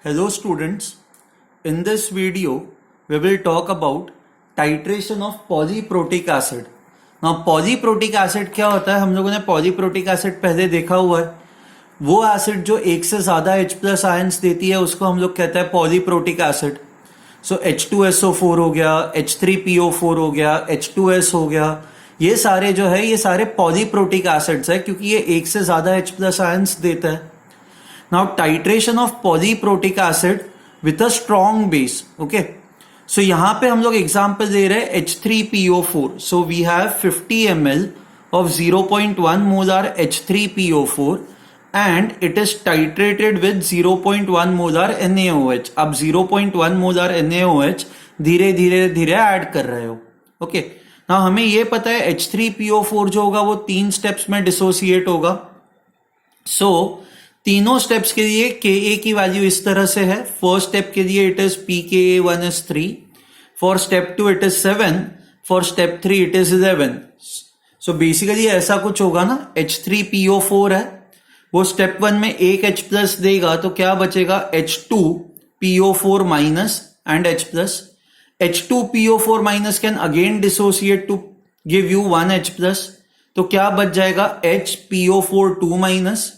Hello students, in this video we will talk about titration of polyprotic acid. Now polyprotic acid क्या होता है? हम लोगों ने polyprotic acid पहले देखा हुआ है. वो एसिड जो एक से ज्यादा H प्लस आयंस देती है उसको हम लोग कहते हैं polyprotic acid. सो H2SO4 हो गया, H3PO4 हो गया, H2S हो गया, ये सारे जो है ये सारे पॉलीप्रोटिक एसिड्स है क्योंकि ये एक से ज्यादा H प्लस आयंस देता है. Now titration of polyprotic acid with a strong base. Okay. So यहाँ पे हम लोग एग्जाम्पल दे रहे हैं H3PO4. So we have 50 ml of 0.1 molar H3PO4 and it is titrated with 0.1 molar NaOH. अब 0.1 molar NaOH धीरे धीरे धीरे ऐड कर रहे हो. ओके. Now हमें ये पता है H3PO4 जो होगा वो 3 स्टेप्स में डिसोसिएट होगा. So तीनों स्टेप्स के लिए Ka की वैल्यू इस तरह से है. फर्स्ट स्टेप के लिए it is pKa1 is 3, for step 2 it is 7, for step 3 it is 11. So basically ऐसा कुछ होगा ना. H3PO4 है, वो स्टेप 1 में एक H प्लस देगा तो क्या बचेगा? H2PO4 minus and H plus. H2PO4 minus can again dissociate to give you 1 H plus, तो क्या बच जाएगा? HPO4 2 माइनस,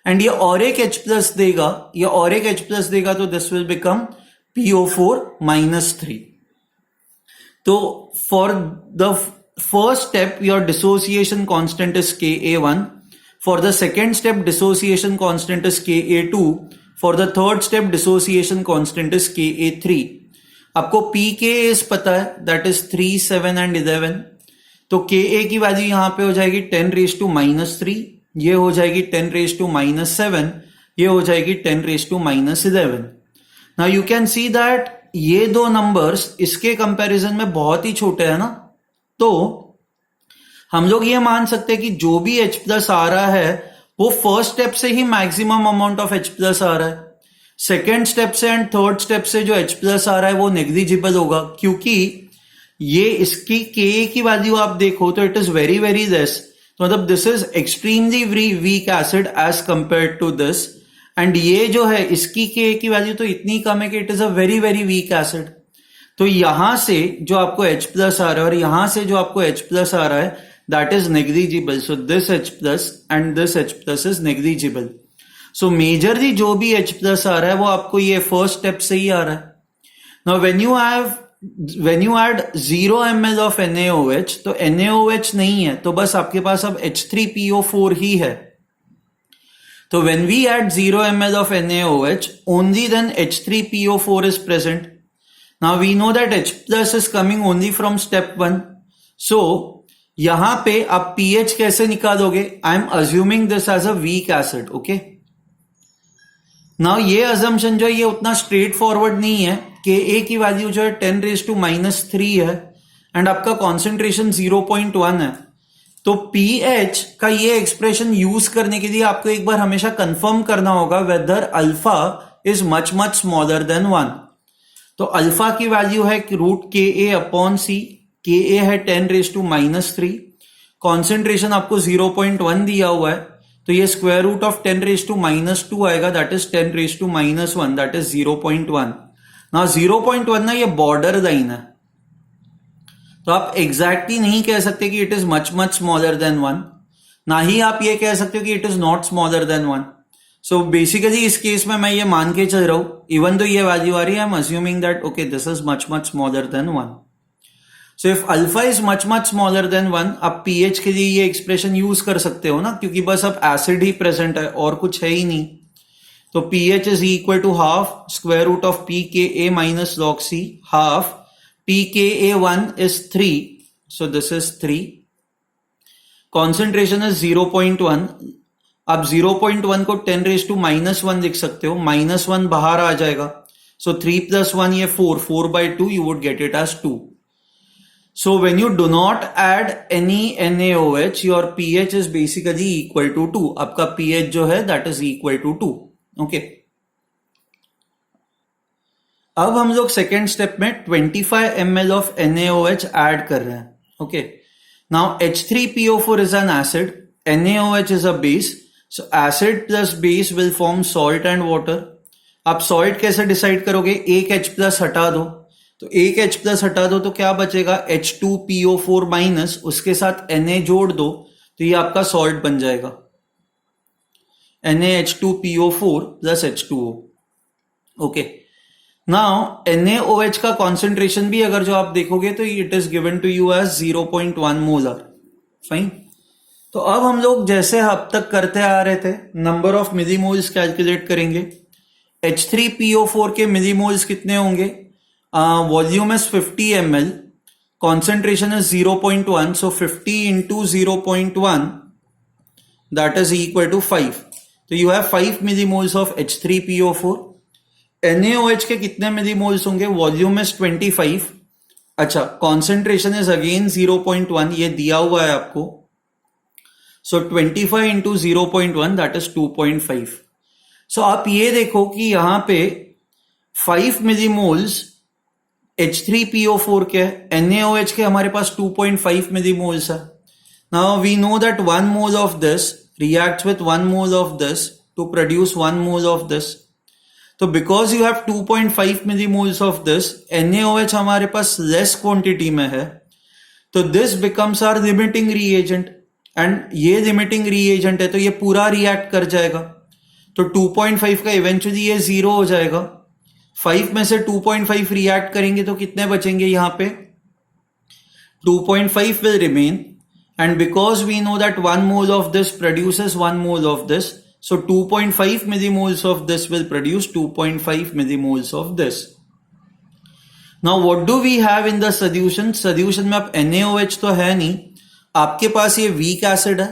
एंड ये और एक H प्लस देगा, ये और एक H प्लस देगा तो this will become PO4 minus 3. तो for the first step your dissociation constant is Ka1, for the second step dissociation constant is Ka2, for the third step dissociation constant is Ka3. आपको pKa पता है, that is 3, 7 and 11. तो Ka की value यहां पे हो जाएगी 10⁻⁻3, ये हो जाएगी 10⁻⁻7, ये हो जाएगी 10⁻⁻11. Now you can see that ये दो नंबर्स इसके कंपैरिजन में बहुत ही छोटे हैं ना. तो हम लोग ये मान सकते हैं कि जो भी H प्लस आ रहा है वो फर्स्ट स्टेप से ही maximum amount of H plus आ रहा है. सेकेंड स्टेप से एंड थर्ड स्टेप से जो H प्लस आ रहा है वो नेग्लिजिबल होगा, क्योंकि ये इसकी Ka की वैल्यू आप देखो तो it is very very less. तो मतलब this is extremely weak acid as compare to this, and ये जो है इसकी Ka की वैल्यू तो इतनी कम है कि it is a very very weak acid. तो यहां से जो आपको H प्लस आ रहा है और यहां से जो आपको H प्लस आ रहा है that is negligible. So this H plus and this H plus is negligible. So majorly जो भी H प्लस आ रहा है वो आपको ये फर्स्ट स्टेप से ही आ रहा है. Now when you add 0 ml of NaOH, तो NaOH नहीं है तो बस आपके पास अब H3PO4 ही है. तो when we add 0 ml of NaOH, only then H3PO4 is present. Now we know that H plus is coming only from step 1. So यहां पे आप pH कैसे निकालोगे? I am assuming this as a weak acid. Okay. Now ये assumption जो है ये उतना स्ट्रेट फॉरवर्ड नहीं है. Ka की वैल्यू जो है 10⁻⁻3 है एंड आपका कॉन्सेंट्रेशन 0.1 है. तो pH का ये एक्सप्रेशन यूज करने के लिए आपको एक बार हमेशा कंफर्म करना होगा whether alpha is much much smaller than 1. तो अल्फा की वैल्यू है √Ka/C. Ka है 10⁻⁻3, कॉन्सेंट्रेशन आपको 0.1 दिया हुआ है तो ये स्क्वायर रूट ऑफ 10⁻⁻2 आएगा, दैट इज 10⁻⁻1, दैट इज 0.1. ना 0.1 ना ये बॉर्डर लाइन है, तो आप एग्जैक्टली नहीं कह सकते कि it is much much smaller than 1, ना ही आप ये कह सकते हो कि it is not smaller than 1. So basically इस केस में मैं ये मान के चल रहा हूं इवन तो ये वैल्यू आ रही है, I am assuming that okay this is much much smaller than 1. So if alpha is much much smaller than 1, आप pH के लिए ये एक्सप्रेशन यूज कर सकते हो ना, क्योंकि बस अब एसिड ही प्रेजेंट है और कुछ है ही नहीं. तो pH is equal to half square root of pKa minus log C, half pKa1 is 3, so this is 3. Concentration is 0.1. आप 0.1 को 10⁻⁻1 लिख सकते हो, -1 बाहर आ जाएगा. So 3 plus 1 ये 4/2 you would get it as 2. So when you do not add any NaOH, your pH is basically equal to 2. आपका pH जो है that is equal to 2. Okay. अब हम लोग सेकेंड स्टेप में 25 ml ऑफ NaOH ऐड कर रहे हैं. Okay. Now H3PO4 is an acid, NaOH is a base, so acid plus base will form salt and water. आप सॉल्ट कैसे decide करोगे? एक H प्लस हटा दो, तो एक H प्लस हटा दो तो क्या बचेगा? H2PO4 माइनस, उसके साथ Na जोड़ दो तो ये आपका सॉल्ट बन जाएगा, NaH2PO4 plus H2O। Okay, now NaOH का कॉन्सेंट्रेशन भी अगर जो आप देखोगे तो it is given to you as 0.1 molar. Fine. तो अब हम लोग जैसे अब तक करते आ रहे थे, नंबर ऑफ मिलीमोल्स कैलकुलेट करेंगे। H3PO4 के मिलीमोल्स कितने होंगे? Volume is 50 ml, concentration is 0.1, so 50 into 0.1 that is equal to 5। तो you have 5 millimoles of H3PO4। NaOH के कितने मिलीमोल्स होंगे? वॉल्यूम इज 25, अच्छा कॉन्सेंट्रेशन इज अगेन 0.1, ये दिया हुआ है आपको, सो 25 इंटू 0.1 दैट इज 2.5। सो आप ये देखो कि यहां पे 5 मिलीमोल्स H3PO4 के, NaOH के हमारे पास 2.5 मिलीमोल्स है। Now we know that 1 mole of this reacts with 1 mole of this to produce 1 mole of this. तो because you have 2.5 millimoles of this, NaOH हमारे पास less quantity में है, तो this becomes our limiting reagent, and ये limiting reagent है तो ये पूरा react कर जाएगा, तो 2.5 का eventually ये 0 हो जाएगा। 5 में से 2.5 react करेंगे तो कितने बचेंगे? यहाँ पे 2.5 will remain, and because we know that 1 mole of this produces 1 mole of this, so 2.5 millimoles of this will produce 2.5 millimoles of this. Now what do we have in the solution? Solution में आप NaOH तो है नहीं, आपके पास ये weak acid है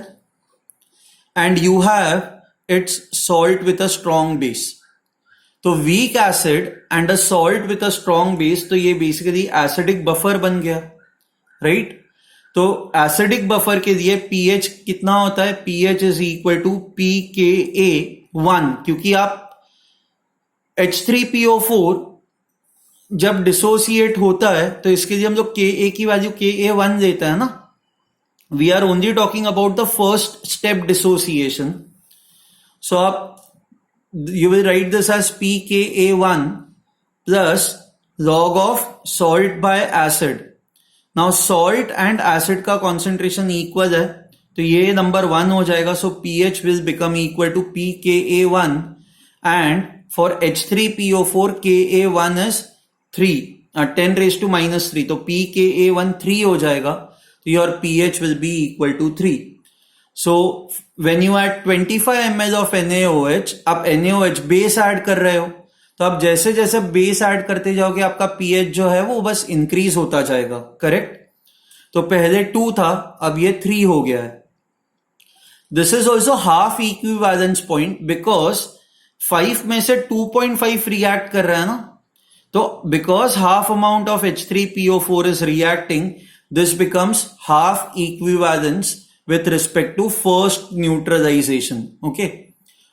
and you have its salt with a strong base. तो weak acid and a salt with a strong base, तो ये basically acidic buffer बन गया, right? तो एसिडिक बफर के लिए pH कितना होता है? pH is equal to pKa1, क्योंकि आप H3PO4 जब डिसोसिएट होता है तो इसके लिए हम लोग Ka की वैल्यू Ka1 लेते हैं ना। We are only talking about the first step dissociation, so आप you will write this as pKa1 plus log of salt by acid. Now salt and acid का कॉन्सेंट्रेशन इक्वल है तो ये number 1 हो जाएगा, so pH will become equal to pKa1 and for H3PO4 Ka1 is 3, 10⁻⁻3, तो pKa1 3 हो जाएगा, तो your pH will be equal to 3। So when you add 25 ml of NaOH, आप NaOH बेस ऐड कर रहे हो, तो आप जैसे जैसे बेस ऐड करते जाओगे आपका pH जो है वो बस इंक्रीज होता जाएगा, करेक्ट? तो पहले 2 था, अब ये 3 हो गया है। This is also half equivalence point because 5 में से 2.5 रिएक्ट कर रहा है ना, तो because half amount of H3PO4 is reacting, this becomes half equivalence with respect to first neutralization, okay,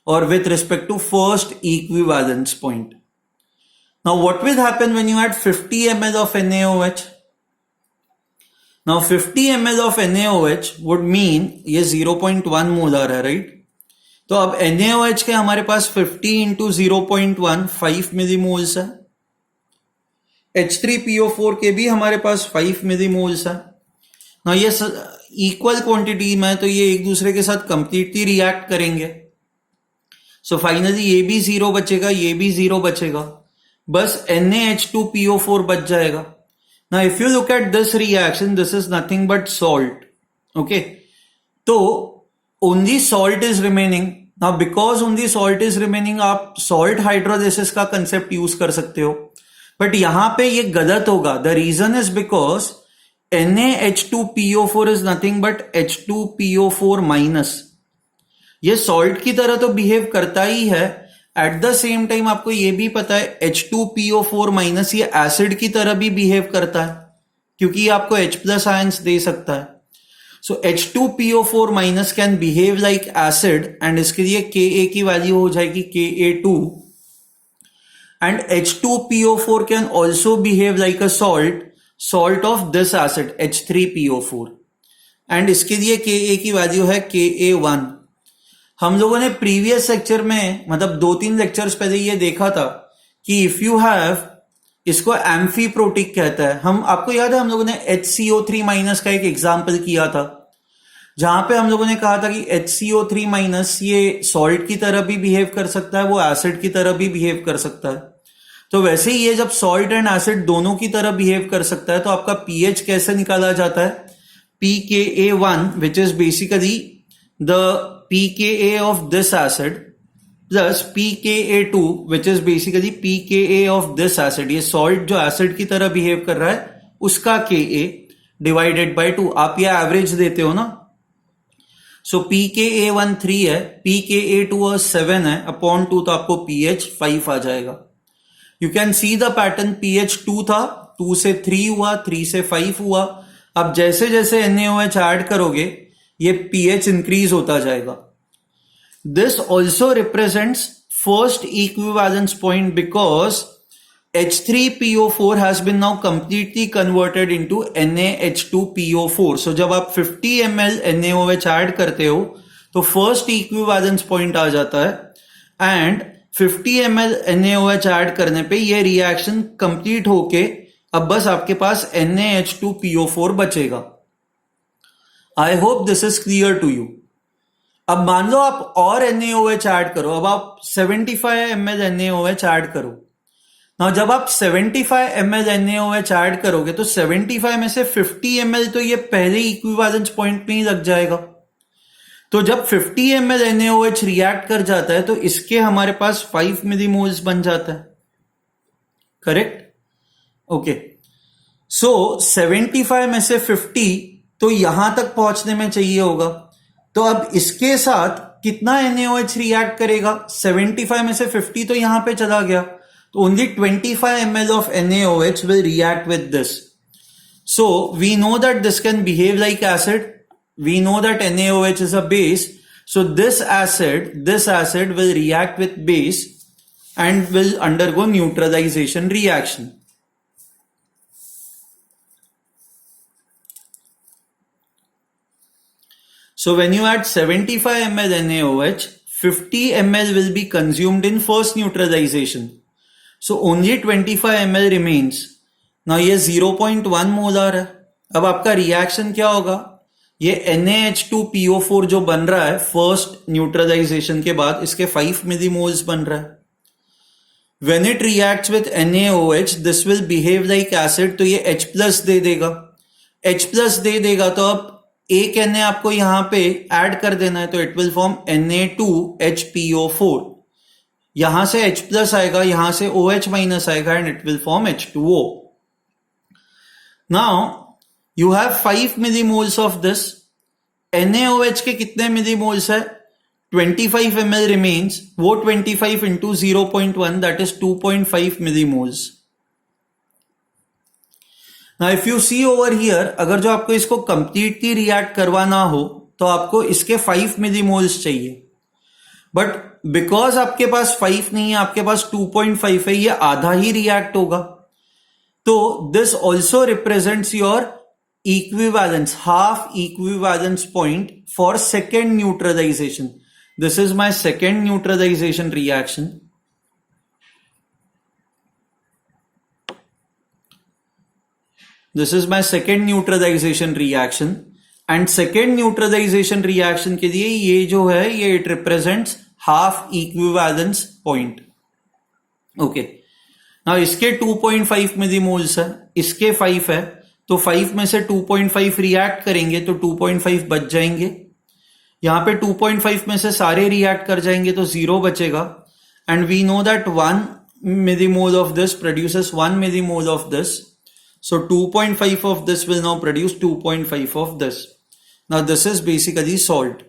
or with respect to first equivalence point. Now what will happen when you add 50 ml of NaOH? Now 50 ml of NaOH would mean ये 0.1 molar है, right? तो अब NaOH के हमारे पास 50 into 0.1 5 millimoles है, H3PO4 के भी हमारे पास 5 मिलीमोल्स है। ना ये इक्वल क्वांटिटी में, तो ये एक दूसरे के साथ कंप्लीटली रिएक्ट करेंगे, सो फाइनली ये भी 0 बचेगा, ये भी 0 बचेगा, बस NaH2PO4 बच जाएगा। Now if you look at this reaction, this is nothing but salt, okay, तो only salt is remaining. Now because only salt is remaining, आप सॉल्ट हाइड्रोलिसिस का कंसेप्ट यूज कर सकते हो, बट यहां पे ये गलत होगा। The reason is because NaH2PO4 is nothing but H2PO4 minus. ये सॉल्ट की तरह तो बिहेव करता ही है, एट द सेम टाइम आपको ये भी पता है H2PO4 माइनस ये एसिड की तरह भी बिहेव करता है, क्योंकि ये आपको H प्लस आयंस दे सकता है। सो H2PO4 minus can behave like acid, and इसके लिए Ka की वैल्यू हो जाएगी Ka2, and H2PO4 can also behave like a salt of this acid H3PO4, and इसके लिए Ka की वैल्यू है Ka1। हम लोगों ने प्रीवियस लेक्चर में मतलब 2-3 लेक्चर्स पहले ये देखा था कि इफ यू हैव, इसको एम्फीप्रोटिक कहता है। हम आपको याद है हम लोगों ने HCO3 माइनस का एक एग्जाम्पल किया था जहां पे हम लोगों ने कहा था कि HCO3 माइनस ये सॉल्ट की तरह भी बिहेव कर सकता है, वो एसिड की तरह भी बिहेव कर सकता है। तो वैसे ही ये जब सॉल्ट एंड एसिड दोनों की तरह बिहेव कर सकता है तो आपका पीएच कैसे निकाला जाता है? pKa1 which is basically the pKa of this acid plus pKa2 which is basically pKa of this acid. ये सॉल्ट जो एसिड की तरह बिहेव कर रहा है उसका Ka डिवाइडेड बाय 2। आप ये एवरेज देते हो ना, सो pKa1 3 है, pKa2 7 है अपॉन 2, तो आपको pH 5 आ जाएगा। You can see the pattern, pH 2 था, 2 से 3 हुआ, 3 से 5 हुआ। अब जैसे जैसे NaOH ऐड करोगे ये pH इंक्रीज होता जाएगा। This also represents first equivalence point because H3PO4 has been now completely converted into NaH2PO4. So जब आप 50 ml NaOH ऐड करते हो तो फर्स्ट इक्विवेलेंस पॉइंट आ जाता है एंड 50 ml NaOH ऐड करने पे ये रिएक्शन कंप्लीट होके अब बस आपके पास NaH2PO4 बचेगा। I hope this is clear to you. अब मान लो आप और NaOH ऐड करो, अब आप 75 ml NaOH ऐड करो। ना जब आप 75 ml NaOH ऐड करोगे तो 75 में से 50 ml तो ये पहले इक्विवेलेंस पॉइंट में ही लग जाएगा। तो जब 50 ml NaOH रिएक्ट कर जाता है तो इसके हमारे पास 5 मिलीमोल्स बन जाता है, करेक्ट? ओके, सो 75 में से 50 तो यहां तक पहुंचने में चाहिए होगा। तो अब इसके साथ कितना NaOH रिएक्ट करेगा? 75 में से 50 तो यहां पे चला गया, तो only 25 ml of NaOH will react with this. So we know that this can behave like acid. We know that NaOH is a base. So this acid will react with base and will undergo neutralization reaction. So when you add 75 ml NaOH, 50 ml will be consumed in first neutralization. So only 25 ml remains. Now ये 0.1 molar है। अब आपका reaction क्या होगा? ये NaH2PO4 जो बन रहा है फर्स्ट न्यूट्रलाइजेशन के बाद, इसके 5 मिलीमोल्स बन रहा है। When it reacts with NaOH, this will behave like acid, तो ये H प्लस दे देगा। H प्लस दे देगा तो अब एक Na आपको यहां पे ऐड कर देना है, तो इट विल फॉर्म Na2HPO4। यहां से H प्लस आएगा, यहां से OH माइनस आएगा and it will form H2O। Now you have 5 millimoles of this. NaOH के कितने मिलीमोल्स है? 25 ml रिमेन्स, वो 25 into 0.1 that is 2.5 millimoles. Now if you see over here, अगर जो आपको इसको कंप्लीटली रिएक्ट करवाना हो तो आपको इसके 5 मिलीमोल्स चाहिए, बट बिकॉज आपके पास 5 नहीं है, आपके पास 2.5 है, ये आधा ही रिएक्ट होगा। तो this also represents your equivalence, half equivalence point for second neutralisation. This is my second neutralisation reaction. This is my second neutralisation reaction and second neutralisation reaction के लिए ये जो है ये it represents half equivalence point. Okay, now इसके 2.5 millimoles है, इसके 5 है, तो 5 में से 2.5 रिएक्ट करेंगे तो 2.5 बच जाएंगे। यहां पे 2.5 में से सारे रिएक्ट कर जाएंगे तो 0 बचेगा and we know that 1 millimole of this produces 1 millimole of this. So 2.5 of this will now produce 2.5 of this. Now this is basically salt.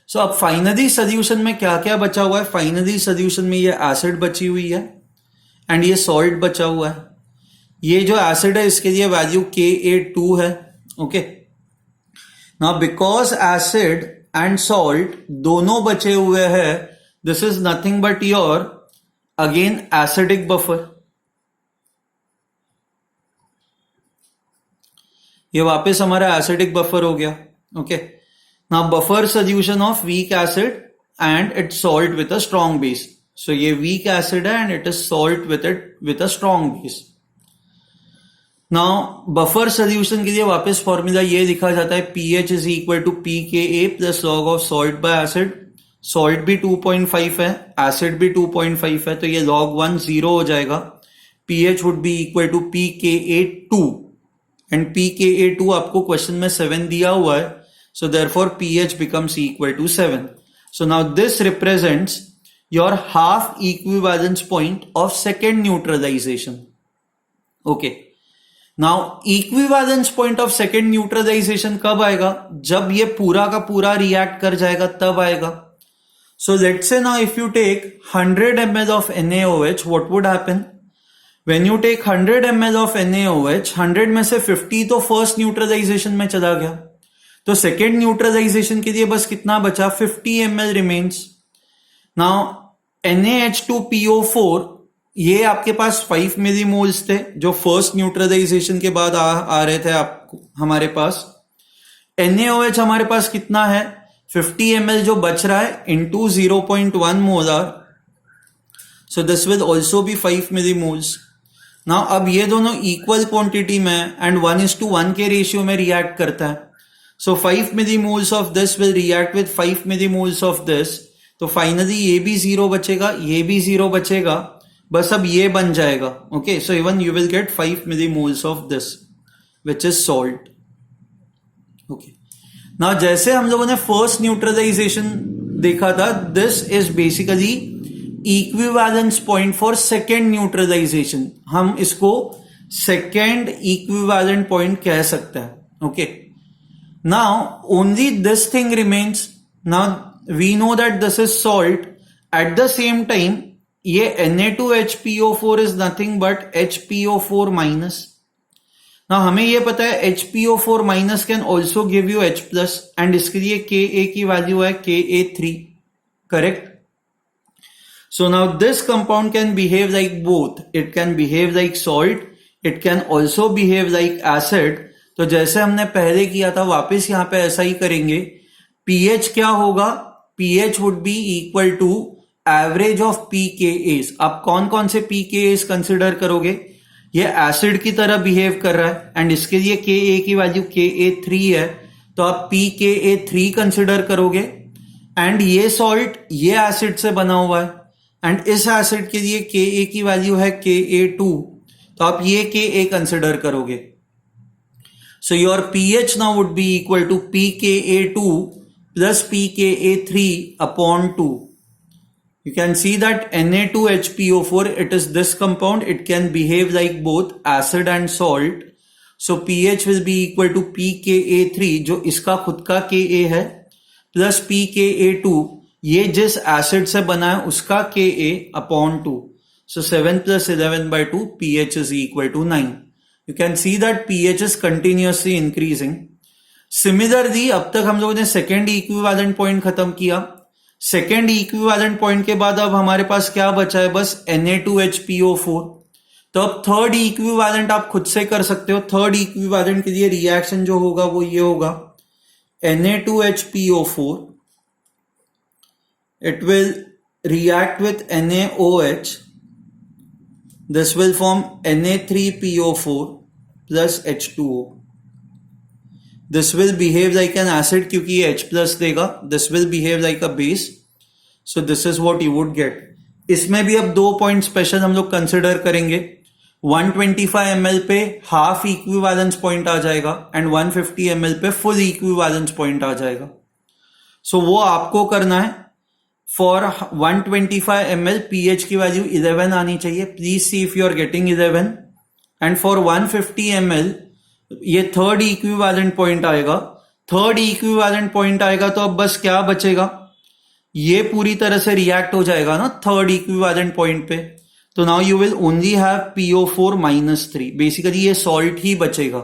So अब फाइनली सोल्यूशन में क्या क्या बचा हुआ है? फाइनली सोल्यूशन में ये एसिड बची हुई है एंड ये सॉल्ट बचा हुआ है। ये जो एसिड है इसके लिए वैल्यू Ka2 है। Okay, now because acid and salt दोनों बचे हुए हैं, this is nothing but your again acidic buffer. ये वापस हमारा एसिडिक बफर हो गया। Okay, now buffer solution of weak acid and it salt with a strong base. So ये वीक एसिड है and it is salt with a strong base. Now buffer solution के लिए वापस फॉर्मूला ये लिखा जाता है pH is equal to pKa plus log of salt by acid. Salt भी 2.5 है, एसिड भी 2.5 है, तो ये log 1 0 हो जाएगा. pH would be equal to pKa2 and pKa2 आपको क्वेश्चन में 7 दिया हुआ है. So therefore pH becomes equal to 7. So now this represents your half equivalence point of second neutralisation. Okay, now equivalence point of second neutralisation कब आएगा? जब ये पूरा का पूरा रिएक्ट कर जाएगा तब आएगा. So let's say now if you take 100 ml of NaOH, what would happen? When you take 100 ml of NaOH, 100 में से 50 तो फर्स्ट न्यूट्रलाइजेशन में चला गया, तो सेकेंड न्यूट्रलाइजेशन के लिए बस कितना बचा? 50 ml रिमेन्स. नाउ NaH2PO4 ये आपके पास 5 मिलीमोल्स थे जो फर्स्ट न्यूट्रलाइजेशन के बाद आ रहे थे आपको हमारे पास. NaOH हमारे पास कितना है? 50 ml जो बच रहा है into 0.1 molar. So this will also be 5 millimoles. Now अब ये दोनों इक्वल क्वांटिटी में एंड 1:1 के रेशियो में रिएक्ट करता है. सो 5 millimoles of this will react with 5 millimoles of this. तो फाइनली ये भी 0 बचेगा, ये भी 0 बचेगा, बस अब ये बन जाएगा. Okay, so even you will get 5 millimoles of this which is salt. Okay, now जैसे हम लोगों ने फर्स्ट न्यूट्रलाइजेशन देखा था, this is basically equivalence point for second neutralisation. हम इसको सेकेंड इक्विवेलेंट पॉइंट कह सकते हैं. Okay, now only this thing remains. Now we know that this is salt. At the same time ये Na2HPO4 is nothing but HPO4 minus. ना हमें ये पता है HPO4 minus can also give you H plus and इसके लिए Ka की value है Ka3. Correct? So now this compound can behave like both. It can behave like salt, it can also behave like acid. तो जैसे हमने पहले किया था वापस यहां पे ऐसा ही करेंगे. pH क्या होगा? pH would be equal to average of pKa's. आप कौन कौन से pKa's कंसिडर करोगे? ये एसिड की तरह बिहेव कर रहा है एंड इसके लिए Ka की वैल्यू Ka3 है, तो आप pKa3 कंसिडर करोगे. एंड ये सॉल्ट ये एसिड से बना हुआ है एंड इस एसिड के लिए Ka की वैल्यू है Ka2, तो आप ये Ka कंसिडर करोगे. So your pH now would be equal to pKa2 plus pKa3 upon 2. You can see that Na2HPO4, it is this compound. It can behave like both acid and salt. So pH will be equal to pKa3 जो इसका खुद का Ka है plus pKa2 ये जिस acid से बना है उसका Ka upon 2. So 7 plus 11 by 2 pH is equal to 9. You can see that pH is continuously increasing. Similarly अब तक हम लोगों ने सेकेंड इक्विवेलेंट पॉइंट खत्म किया. सेकेंड इक्विवेलेंट पॉइंट के बाद अब हमारे पास क्या बचा है? बस Na2HPO4. तो अब थर्ड इक्विवेलेंट आप खुद से कर सकते हो. थर्ड इक्विवेलेंट के लिए रिएक्शन जो होगा वो ये होगा Na2HPO4, it will react with NaOH. This will form Na3PO4 plus H2O. This will behave like an acid क्योंकि ये H plus देगा. This will behave like a base. So this is what you would get. इसमें भी अब 2 point special हम लोग consider करेंगे. 125 ml पे हाफ इक्विवेलेंस पॉइंट आ जाएगा एंड 150 ml पे फुल इक्विवेलेंस पॉइंट आ जाएगा. सो वो आपको करना है. फॉर 125 ml pH की वैल्यू 11 आनी चाहिए. Please see if you are getting 11. And for 150 ml ये थर्ड इक्विवेलेंट पॉइंट आएगा. थर्ड इक्विवेलेंट पॉइंट आएगा तो अब बस क्या बचेगा? ये पूरी तरह से रिएक्ट हो जाएगा ना थर्ड इक्विवेलेंट पॉइंट पे. तो now you will only have PO4 -3. Basically ये सॉल्ट ही बचेगा.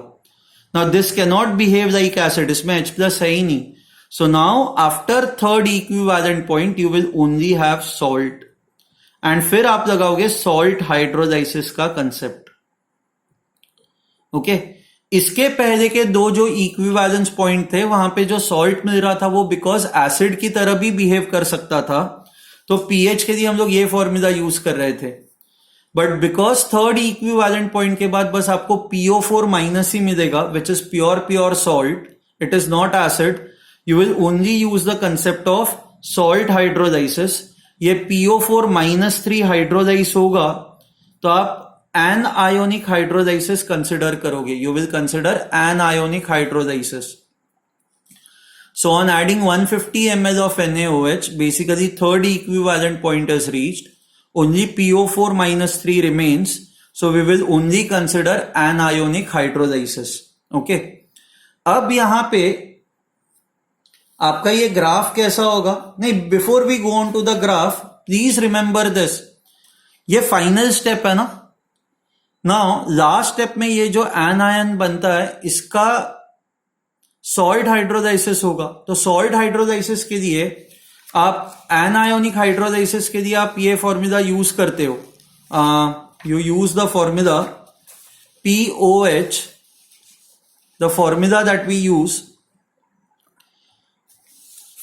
Now this can not behave like acid, इसमें H प्लस है ही नहीं. So now after third equivalent point you will only have salt and फिर आप लगाओगे सॉल्ट हाइड्रोलाइसिस का concept. Okay, इसके पहले के दो जो इक्विवेलेंस पॉइंट थे वहां पे जो सॉल्ट मिल रहा था वो बिकॉज एसिड की तरह भी बिहेव कर सकता था, तो पीएच के लिए हम लोग ये फॉर्मूला यूज कर रहे थे। But because third equivalent point के बाद बस आपको PO4 माइनस ही मिलेगा which is pure salt, it is not acid, you will only use the concept of salt hydrolysis. ये PO4 माइनस 3 हाइड्रोलाइस होगा तो आप एन आयोनिक हाइड्रोलाइसिस कंसिडर करोगे, you will consider N ionic hydrolysis. So on adding 150 ml of NaOH, basically third equivalent point is reached. Only PO4 minus 3 remains. So we will only consider anionic hydrolysis. Okay. अब यहां पे आपका ये graph कैसा होगा? नहीं, before we go on to the graph, please remember this, ये final step है ना। नाउ लास्ट स्टेप में ये जो एनायन बनता है इसका सॉल्ट हाइड्रोलाइसिस होगा। तो सॉल्ट हाइड्रोलाइसिस के लिए आप एनायोनिक हाइड्रोलाइसिस के लिए आप ये फॉर्मूला यूज करते हो, you use the formula POH, the formula that we use,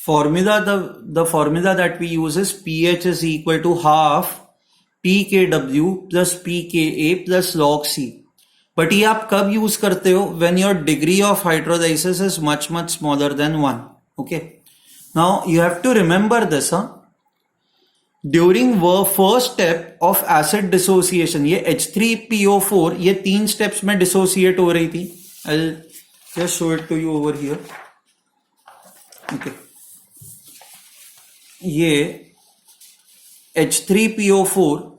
the formula that we use is pH is equal to half pKw plus pKa plus log C. But ये आप कब use करते हो? When your degree of hydrolysis is much smaller than 1. Okay, now you have to remember this. During first step of acid dissociation, ये H3PO4 ये 3 steps में dissociate हो रही थी। I will just show it to you over here. Okay, ये H3PO4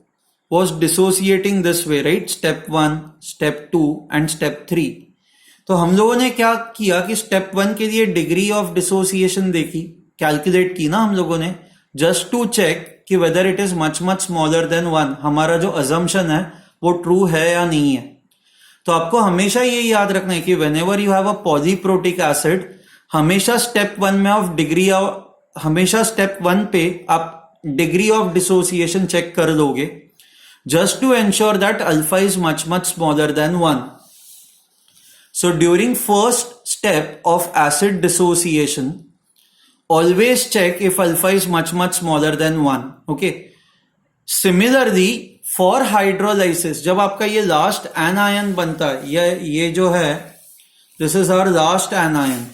was dissociating this way, right? Step 1, step 2 and step 3. तो हम लोगों ने क्या किया कि स्टेप 1 के लिए डिग्री ऑफ डिसोसिएशन देखी, कैलकुलेट की ना हम लोगों ने, जस्ट टू चेक कि whether it is much smaller than 1, हमारा जो अजम्पशन है वो ट्रू है या नहीं है। तो आपको हमेशा ये याद रखना है कि whenever you have a polyprotic acid, हमेशा स्टेप 1 में ऑफ डिग्री, हमेशा स्टेप 1 पे आप डिग्री ऑफ डिसोसिएशन चेक कर लोगे, just to ensure that alpha is much smaller than 1. So during first step of acid dissociation, always check if alpha is much smaller than 1. Okay. Similarly, for hydrolysis, जब आपका ये last anion बनता है, ये जो है, this is our last anion,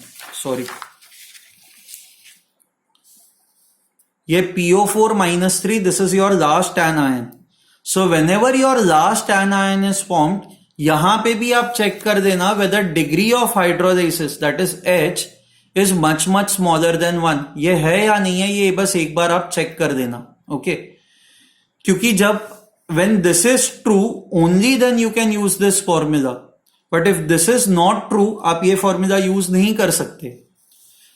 sorry, ये PO4 minus 3, this is your last anion. So whenever your last anion is formed, यहां पे भी आप चेक कर देना whether degree of hydrolysis, that is H, is much smaller than 1. ये है या नहीं है, ये बस एक बार आप चेक कर देना। ओके, क्योंकि जब when this is true, only then you can use this formula. But if this is not true, आप ये फॉर्मूला यूज नहीं कर सकते।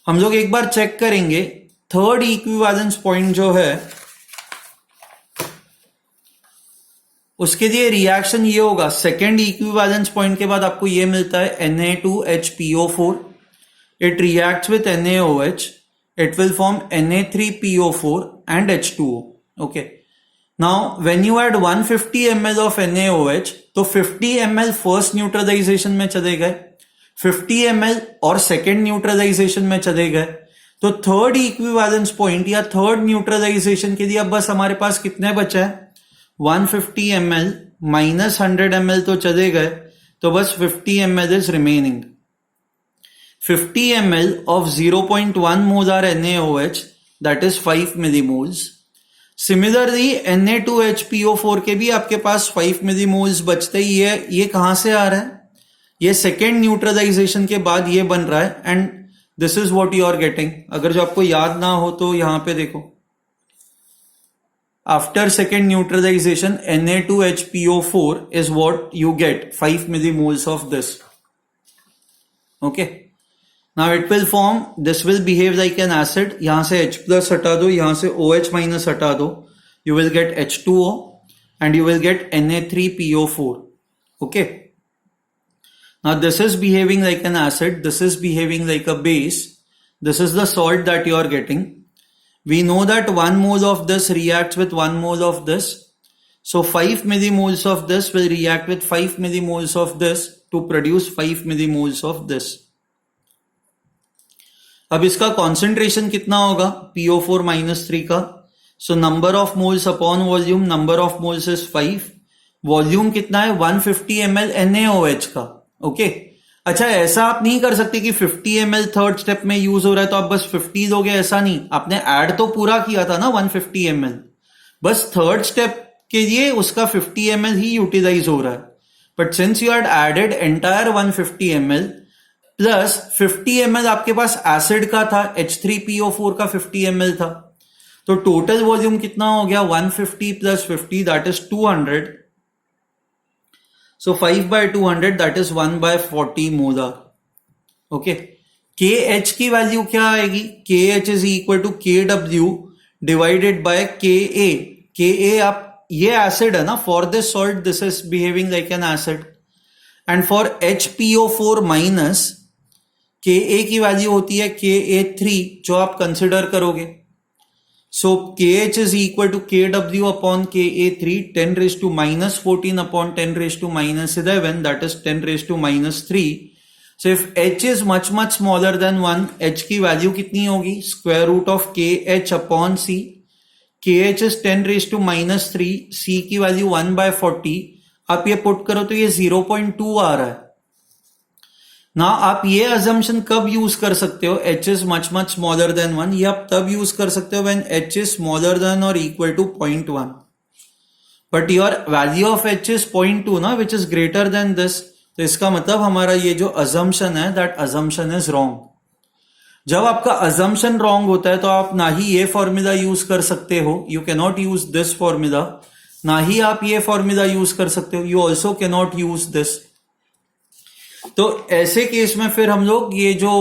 हम लोग एक बार चेक करेंगे, थर्ड इक्विवेलेंस पॉइंट जो है उसके लिए रिएक्शन ये होगा, सेकेंड इक्विवेलेंस पॉइंट के बाद आपको ये मिलता है Na2HPO4, it reacts with NaOH, it will form Na3PO4 and H2O. Okay, now when you add 150 ml of NaOH, तो 50 ml फर्स्ट न्यूट्रलाइजेशन में चले गए, 50 ml और सेकेंड न्यूट्रलाइजेशन में चले गए। तो थर्ड इक्विवेलेंस पॉइंट या थर्ड न्यूट्रलाइजेशन के लिए अब बस हमारे पास कितने बचा है? 150 ml माइनस 100 ml तो चले गए, तो बस 50 ml is remaining. 50 ml of 0.1 molar NaOH, that is 5 millimoles. Similarly, Na2HPO4 के भी आपके पास 5 millimoles बचते ही है। ये कहां से आ रहा है? ये सेकेंड न्यूट्रलाइजेशन के बाद ये बन रहा है, and this is what you are getting. अगर जो आपको याद ना हो तो यहां पे देखो, after second neutralization, Na2HPO4 is what you get, 5 millimoles of this. Okay, now it will form, this will behave like an acid. यहां से H plus हटा दो, यहां से OH minus हटा दो, you will get H2O and you will get Na3PO4. Okay, now this is behaving like an acid, this is behaving like a base, this is the salt that you are getting. We know that 1 mole of this reacts with 1 mole of this. So 5 millimoles of this will react with 5 millimoles of this. to produce 5 millimoles of this. अब इसका concentration कितना होगा PO4 minus 3 का? So number of moles upon volume, number of moles is 5, volume कितना है 150 ml NaOH का. Okay अच्छा, ऐसा आप नहीं कर सकते कि 50 ml थर्ड स्टेप में यूज हो रहा है तो आप बस 50 दोगे, ऐसा नहीं. आपने ऐड तो पूरा किया था ना 150 ml, बस थर्ड स्टेप के लिए उसका 50 ml ही यूटिलाइज हो रहा है. But since you had added entire 150 ml plus 50 ml आपके पास एसिड का था, H3PO4 का 50 ml था, तो टोटल वॉल्यूम कितना हो गया 150 plus 50 that is 200. So 5 by 200 that is 1 by 40 molar. Okay. KH की वैल्यू क्या आएगी? KH is equal to KW divided by KA. KA आप ये एसिड है ना, for this salt this is behaving like an acid. And for HPO4 minus KA की value होती है KA3 जो आप कंसिडर करोगे. So KH is equal to KW upon KA3, 10 raised to minus 14 upon 10 raised to minus 11, that is 10 raised to minus 3. So if H is much smaller than 1, H की value कितनी होगी? Square root of KH upon C. KH is 10 raised to minus 3, C की value 1 by 40. आप ये put करो तो ये 0.2 आ रहा है ना. आप ये अजम्पशन कब यूज कर सकते हो? H is much smaller than 1. ये आप तब यूज कर सकते हो when H is smaller than or equal to 0.1. But your value of H is 0.2 ना, which is greater than this. तो इसका मतलब हमारा ये जो अजम्पशन है that assumption is wrong. जब आपका अजम्पशन रॉन्ग होता है तो आप ना ही ये फॉर्मूला यूज कर सकते हो, you cannot use this formula, ना ही आप ये फॉर्मूला यूज कर सकते हो, you also cannot use this. तो ऐसे केस में फिर हम लोग ये जो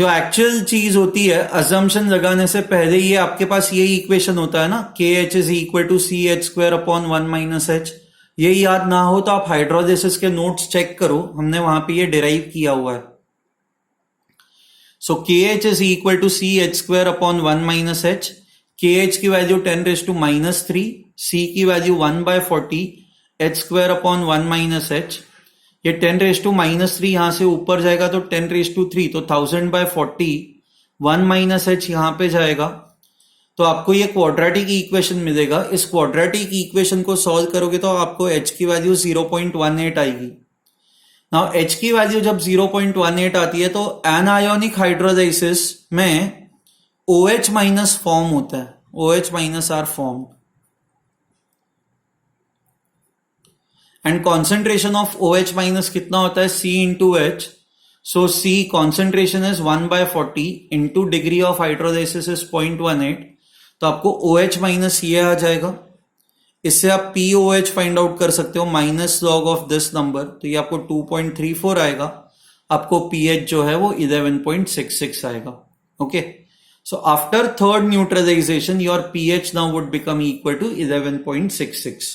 एक्चुअल चीज होती है अजम्पशन लगाने से पहले, ये आपके पास ये इक्वेशन होता है ना, KH is equal to CH square upon 1 minus H. ये याद ना हो तो आप हाइड्रोलिसिस के नोट्स चेक करो, हमने वहां पे ये डिराइव किया हुआ है. So KH is equal to CH square upon 1 minus H. KH की value 10 raise to minus 3, C की value 1 by 40, H square upon 1 minus H. ये 10 रेज टू माइनस 3 यहां से ऊपर जाएगा तो 10 रेज टू 3, तो 1000 by 40, 1 माइनस H यहां पे जाएगा तो आपको ये क्वाड्रेटिक इक्वेशन मिलेगा. इस क्वाड्रेटिक इक्वेशन को सॉल्व करोगे तो आपको H की वैल्यू 0.18 आएगी. नाउ H की वैल्यू जब 0.18 आती है तो एनायोनिक हाइड्रोलाइसिस में OH माइनस फॉर्म होता है, OH minus are form, and concentration of OH minus कितना होता है? C into H. So C concentration is 1 by 40 into degree of hydrolysis is 0.18, तो आपको OH माइनस ये आ जाएगा. इससे आप POH फाइंड आउट कर सकते हो minus log of this number, तो ये आपको 2.34 आएगा. आपको pH जो है वो 11.66 आएगा. Okay, so after third neutralization your pH now would become equal to 11.66.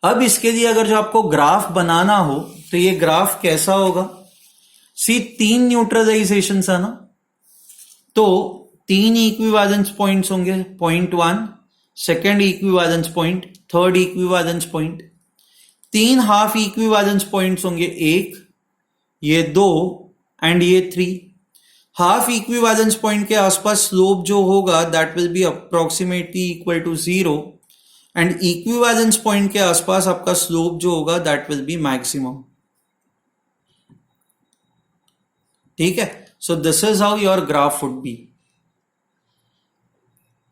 अब इसके लिए अगर जो आपको ग्राफ बनाना हो तो ये ग्राफ कैसा होगा? सी 3 न्यूट्रलाइजेशन है ना, तो 3 इक्विवेलेंस पॉइंट्स होंगे, point 1, second equivalence point, third equivalence point. 3 half equivalence points होंगे, 1, ये 2 एंड ये 3. हाफ इक्विवेलेंस पॉइंट के आसपास स्लोप जो होगा that will be approximately equal to 0, and equivalence point के आसपास आपका स्लोप जो होगा दैट विल बी मैक्सिमम. ठीक है, so this is how your graph would be.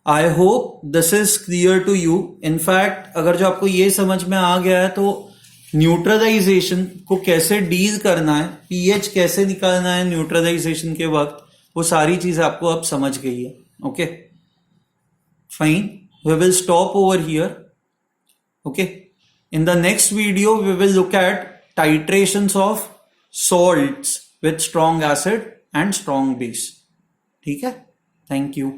I hope this is clear to you. In fact अगर जो आपको ये समझ में आ गया है तो न्यूट्रलाइजेशन को कैसे डील करना है, पीएच कैसे निकालना है न्यूट्रलाइजेशन के वक्त, वो सारी चीजें आपको अब समझ गई है. Okay fine, we will stop over here. Okay, in the next video we will look at titrations of salts with strong acid and strong base. ठीक है, thank you.